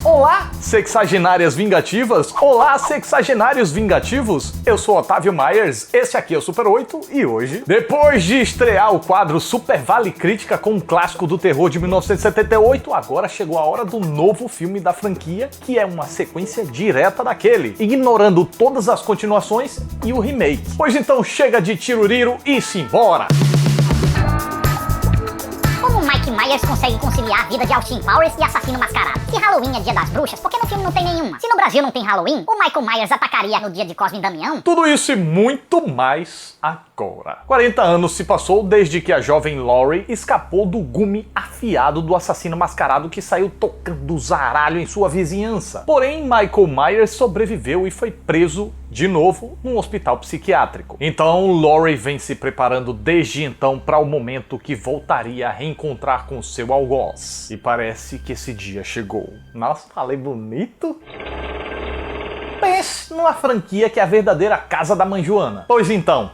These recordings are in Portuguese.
Olá, sexagenárias vingativas! Olá, sexagenários vingativos! Eu sou Otávio Myers, esse aqui é o Super 8 e hoje, depois de estrear o quadro Super Vale Crítica com um clássico do terror de 1978, agora chegou a hora do novo filme da franquia, que é uma sequência direta daquele, ignorando todas as continuações e o remake. Pois então chega de tiruriro e simbora! Como Mike Myers consegue conciliar a vida de Austin Powers e assassino mascarado? Se Halloween é dia das bruxas, por que no filme não tem nenhuma? Se no Brasil não tem Halloween, o Michael Myers atacaria no dia de Cosme e Damião? Tudo isso e muito mais agora. 40 anos se passou desde que a jovem Laurie escapou do gume afiado do assassino mascarado que saiu tocando zaralho em sua vizinhança. Porém, Michael Myers sobreviveu e foi preso de novo num hospital psiquiátrico. Então, Laurie vem se preparando desde então para o momento que voltaria a reencontrar com seu algoz. E parece que esse dia chegou. Nossa, falei bonito? Pense numa franquia que é a verdadeira casa da mãe Joana. Pois então,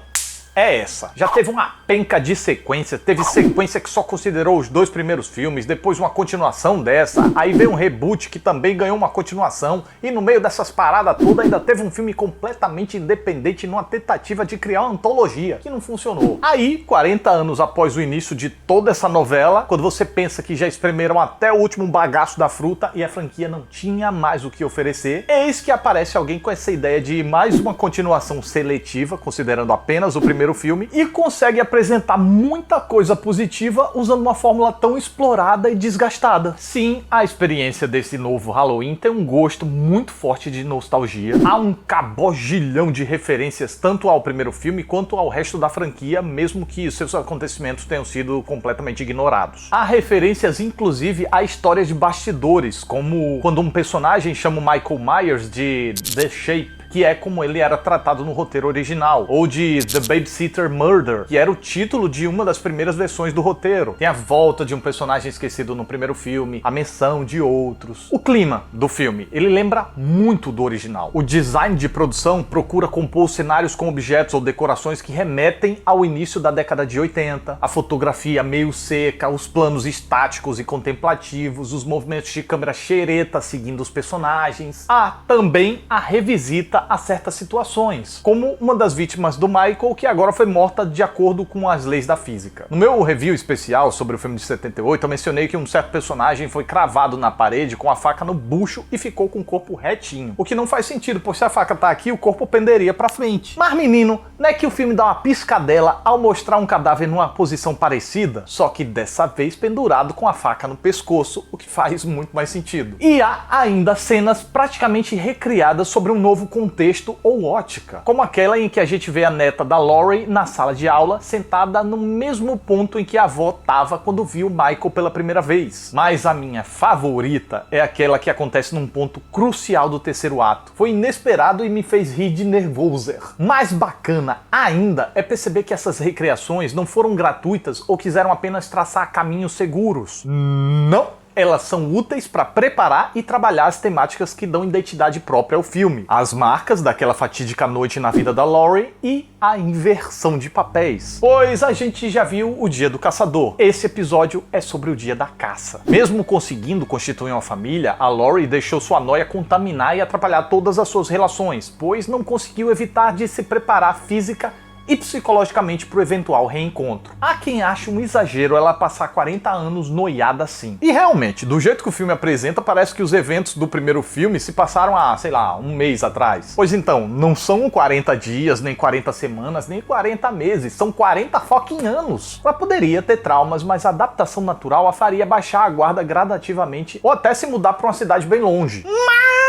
é essa. Já teve uma penca de sequência, teve sequência que só considerou os 2 primeiros filmes, depois uma continuação dessa, aí veio um reboot que também ganhou uma continuação, e no meio dessas paradas todas ainda teve um filme completamente independente numa tentativa de criar uma antologia, que não funcionou. Aí, 40 anos após o início de toda essa novela, quando você pensa que já espremeram até o último bagaço da fruta e a franquia não tinha mais o que oferecer, eis que aparece alguém com essa ideia de mais uma continuação seletiva, considerando apenas o primeiro filme, e consegue apresentar muita coisa positiva usando uma fórmula tão explorada e desgastada. Sim, a experiência desse novo Halloween tem um gosto muito forte de nostalgia. Há um cabogilhão de referências tanto ao primeiro filme quanto ao resto da franquia, mesmo que seus acontecimentos tenham sido completamente ignorados. Há referências inclusive a histórias de bastidores, como quando um personagem chama o Michael Myers de The Shape, que é como ele era tratado no roteiro original, ou de The Babysitter Murder, que era o título de uma das primeiras versões do roteiro. Tem a volta de um personagem esquecido no primeiro filme, a menção de outros. O clima do filme, ele lembra muito do original. O design de produção procura compor cenários com objetos ou decorações que remetem ao início da década de 80, a fotografia meio seca, os planos estáticos e contemplativos, os movimentos de câmera xereta seguindo os personagens. Há também a revisita a certas situações, como uma das vítimas do Michael, que agora foi morta de acordo com as leis da física. No meu review especial sobre o filme de 78, eu mencionei que um certo personagem foi cravado na parede com a faca no bucho e ficou com o corpo retinho. O que não faz sentido, pois se a faca tá aqui, o corpo penderia pra frente. Mas menino, não é que o filme dá uma piscadela ao mostrar um cadáver numa posição parecida, só que dessa vez pendurado com a faca no pescoço, o que faz muito mais sentido. E há ainda cenas praticamente recriadas sobre um novo contexto ou ótica, como aquela em que a gente vê a neta da Laurie na sala de aula, sentada no mesmo ponto em que a avó estava quando viu Michael pela primeira vez. Mas a minha favorita é aquela que acontece num ponto crucial do terceiro ato. Foi inesperado e me fez rir de nervoso. Mais bacana ainda é perceber que essas recriações não foram gratuitas ou quiseram apenas traçar caminhos seguros. Não! Elas são úteis para preparar e trabalhar as temáticas que dão identidade própria ao filme. As marcas daquela fatídica noite na vida da Laurie e a inversão de papéis. Pois a gente já viu o Dia do Caçador. Esse episódio é sobre o dia da caça. Mesmo conseguindo constituir uma família, a Laurie deixou sua noia contaminar e atrapalhar todas as suas relações, pois não conseguiu evitar de se preparar física e psicologicamente para o eventual reencontro. Há quem ache um exagero ela passar 40 anos noiada assim. E realmente, do jeito que o filme apresenta, parece que os eventos do primeiro filme se passaram há, sei lá, um mês atrás. Pois então, não são 40 dias, nem 40 semanas, nem 40 meses, são 40 fucking anos. Ela poderia ter traumas, mas a adaptação natural a faria baixar a guarda gradativamente ou até se mudar para uma cidade bem longe.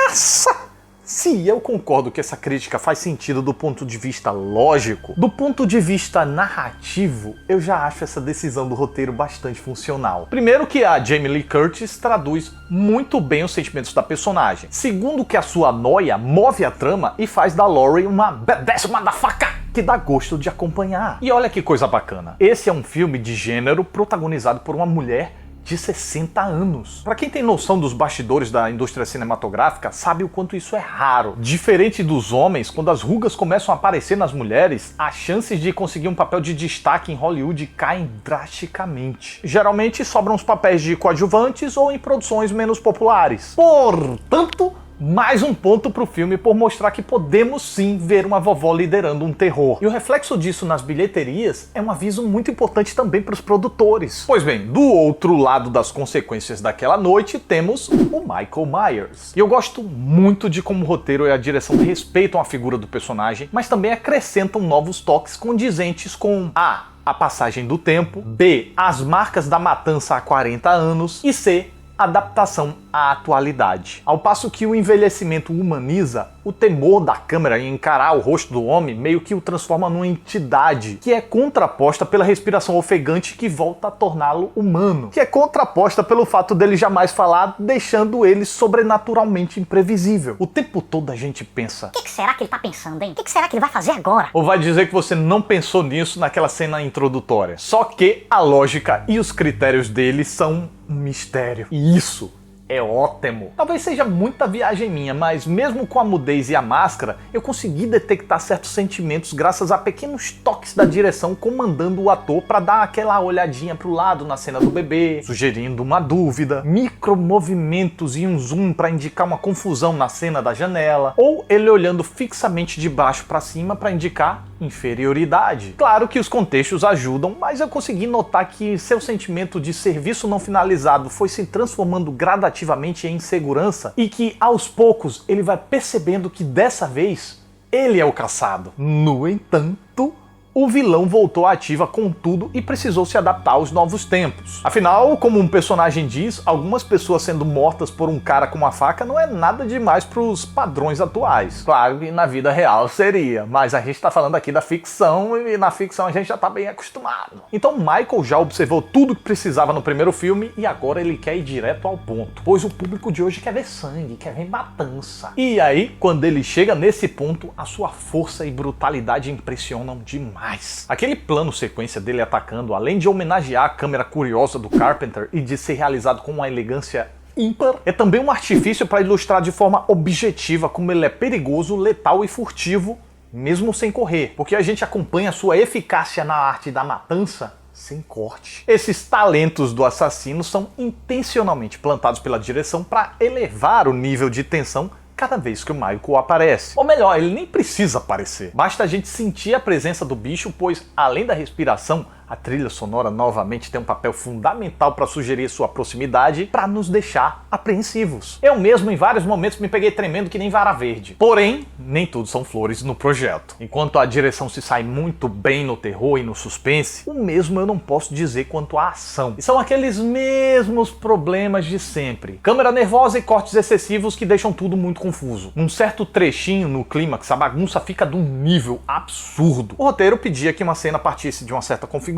Massa! Se eu concordo que essa crítica faz sentido do ponto de vista lógico, do ponto de vista narrativo, eu já acho essa decisão do roteiro bastante funcional. Primeiro que a Jamie Lee Curtis traduz muito bem os sentimentos da personagem. Segundo que a sua noia move a trama e faz da Laurie uma badass motherfucker que dá gosto de acompanhar. E olha que coisa bacana. Esse é um filme de gênero protagonizado por uma mulher de 60 anos. Pra quem tem noção dos bastidores da indústria cinematográfica, sabe o quanto isso é raro. Diferente dos homens, quando as rugas começam a aparecer nas mulheres, as chances de conseguir um papel de destaque em Hollywood caem drasticamente. Geralmente sobram os papéis de coadjuvantes ou em produções menos populares. Portanto, mais um ponto pro filme por mostrar que podemos sim ver uma vovó liderando um terror. E o reflexo disso nas bilheterias é um aviso muito importante também para os produtores. Pois bem, do outro lado das consequências daquela noite, temos o Michael Myers. E eu gosto muito de como o roteiro e a direção respeitam a figura do personagem, mas também acrescentam novos toques condizentes com a passagem do tempo, B, as marcas da matança há 40 anos e C, adaptação à atualidade. Ao passo que o envelhecimento humaniza, o temor da câmera em encarar o rosto do homem meio que o transforma numa entidade que é contraposta pela respiração ofegante que volta a torná-lo humano, que é contraposta pelo fato dele jamais falar, deixando ele sobrenaturalmente imprevisível. O tempo todo a gente pensa: O que será que ele tá pensando, hein? O que será que ele vai fazer agora? Ou vai dizer que você não pensou nisso naquela cena introdutória. Só que a lógica e os critérios dele são um mistério. E isso é ótimo. Talvez seja muita viagem minha, mas mesmo com a mudez e a máscara, eu consegui detectar certos sentimentos graças a pequenos toques da direção comandando o ator para dar aquela olhadinha pro lado na cena do bebê, sugerindo uma dúvida, micromovimentos e um zoom para indicar uma confusão na cena da janela, ou ele olhando fixamente de baixo para cima para indicar inferioridade. Claro que os contextos ajudam, mas eu consegui notar que seu sentimento de serviço não finalizado foi se transformando gradativamente em insegurança e que aos poucos ele vai percebendo que dessa vez ele é o caçado. No entanto, o vilão voltou à ativa com tudo e precisou se adaptar aos novos tempos. Afinal, como um personagem diz, algumas pessoas sendo mortas por um cara com uma faca não é nada demais para os padrões atuais. Claro que na vida real seria, mas a gente tá falando aqui da ficção e na ficção a gente já tá bem acostumado. Então Michael já observou tudo que precisava no primeiro filme e agora ele quer ir direto ao ponto, pois o público de hoje quer ver sangue, quer ver matança. E aí, quando ele chega nesse ponto, a sua força e brutalidade impressionam demais. Aquele plano sequência dele atacando, além de homenagear a câmera curiosa do Carpenter e de ser realizado com uma elegância ímpar, é também um artifício para ilustrar de forma objetiva como ele é perigoso, letal e furtivo, mesmo sem correr, porque a gente acompanha sua eficácia na arte da matança sem corte. Esses talentos do assassino são intencionalmente plantados pela direção para elevar o nível de tensão cada vez que o Michael aparece. Ou melhor, ele nem precisa aparecer. Basta a gente sentir a presença do bicho, pois além da respiração, a trilha sonora novamente tem um papel fundamental para sugerir sua proximidade, para nos deixar apreensivos. Eu mesmo em vários momentos me peguei tremendo que nem vara verde. Porém, nem tudo são flores no projeto. Enquanto a direção se sai muito bem no terror e no suspense, o mesmo eu não posso dizer quanto à ação. E são aqueles mesmos problemas de sempre. Câmera nervosa e cortes excessivos que deixam tudo muito confuso. Num certo trechinho no clímax, a bagunça fica de um nível absurdo. O roteiro pedia que uma cena partisse de uma certa configuração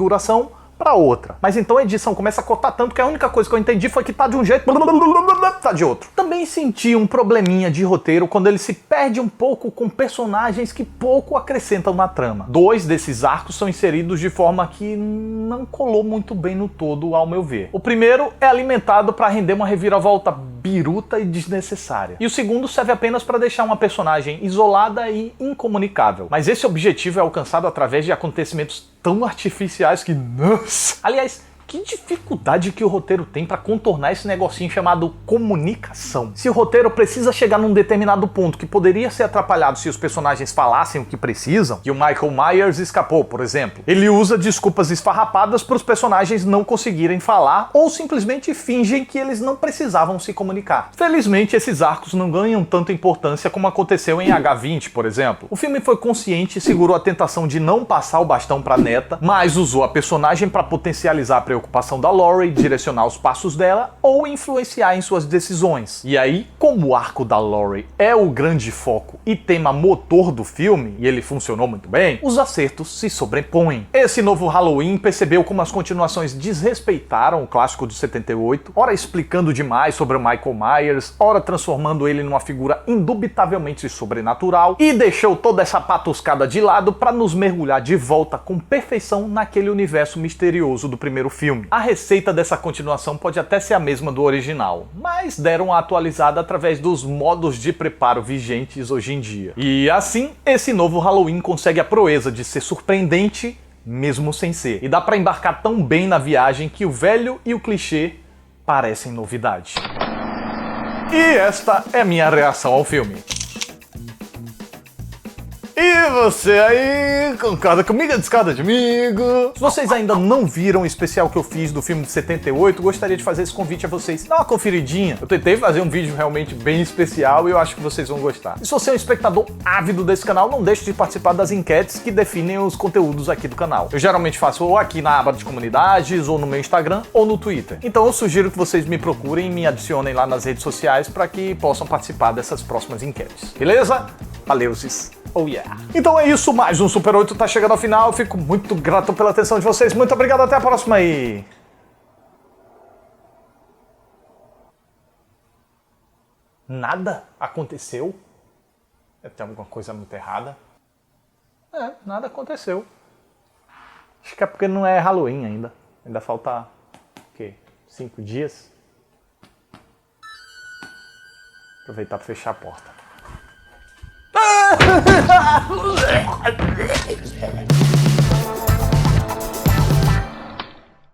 para outra. Mas então a edição começa a cortar tanto que a única coisa que eu entendi foi que tá de um jeito, tá de outro. Também senti um probleminha de roteiro quando ele se perde um pouco com personagens que pouco acrescentam na trama. 2 desses arcos são inseridos de forma que não colou muito bem no todo, ao meu ver. O primeiro é alimentado para render uma reviravolta biruta e desnecessária. E o segundo serve apenas para deixar uma personagem isolada e incomunicável. Mas esse objetivo é alcançado através de acontecimentos tão artificiais que... Nossa! Aliás, que dificuldade que o roteiro tem para contornar esse negocinho chamado comunicação. Se o roteiro precisa chegar num determinado ponto que poderia ser atrapalhado se os personagens falassem o que precisam, que o Michael Myers escapou, por exemplo, ele usa desculpas esfarrapadas para os personagens não conseguirem falar ou simplesmente fingem que eles não precisavam se comunicar. Felizmente, esses arcos não ganham tanta importância como aconteceu em H20, por exemplo. O filme foi consciente e segurou a tentação de não passar o bastão para Neta, mas usou a personagem para potencializar a preocupação da Laurie, direcionar os passos dela ou influenciar em suas decisões. E aí, como o arco da Laurie é o grande foco e tema motor do filme, e ele funcionou muito bem, os acertos se sobrepõem. Esse novo Halloween percebeu como as continuações desrespeitaram o clássico de 78, ora explicando demais sobre o Michael Myers, ora transformando ele numa figura indubitavelmente sobrenatural, e deixou toda essa patuscada de lado para nos mergulhar de volta com perfeição naquele universo misterioso do primeiro filme. filme. A receita dessa continuação pode até ser a mesma do original, mas deram uma atualizada através dos modos de preparo vigentes hoje em dia. E assim, esse novo Halloween consegue a proeza de ser surpreendente mesmo sem ser. E dá pra embarcar tão bem na viagem que o velho e o clichê parecem novidade. E esta é minha reação ao filme. E você aí, concorda comigo, discorda comigo? Se vocês ainda não viram o especial que eu fiz do filme de 78, gostaria de fazer esse convite a vocês. Dá uma conferidinha. Eu tentei fazer um vídeo realmente bem especial e eu acho que vocês vão gostar. E se você é um espectador ávido desse canal, não deixe de participar das enquetes que definem os conteúdos aqui do canal. Eu geralmente faço ou aqui na aba de comunidades, ou no meu Instagram, ou no Twitter. Então eu sugiro que vocês me procurem e me adicionem lá nas redes sociais para que possam participar dessas próximas enquetes. Beleza? Valeuses! Oh yeah! Então é isso, mais um Super 8 tá chegando ao final. Fico muito grato pela atenção de vocês. Muito obrigado, até a próxima aí. Nada aconteceu? Tem alguma coisa muito errada? Nada aconteceu. Acho que é porque não é Halloween ainda. Ainda falta, o quê? 5 dias? Aproveitar para fechar a porta.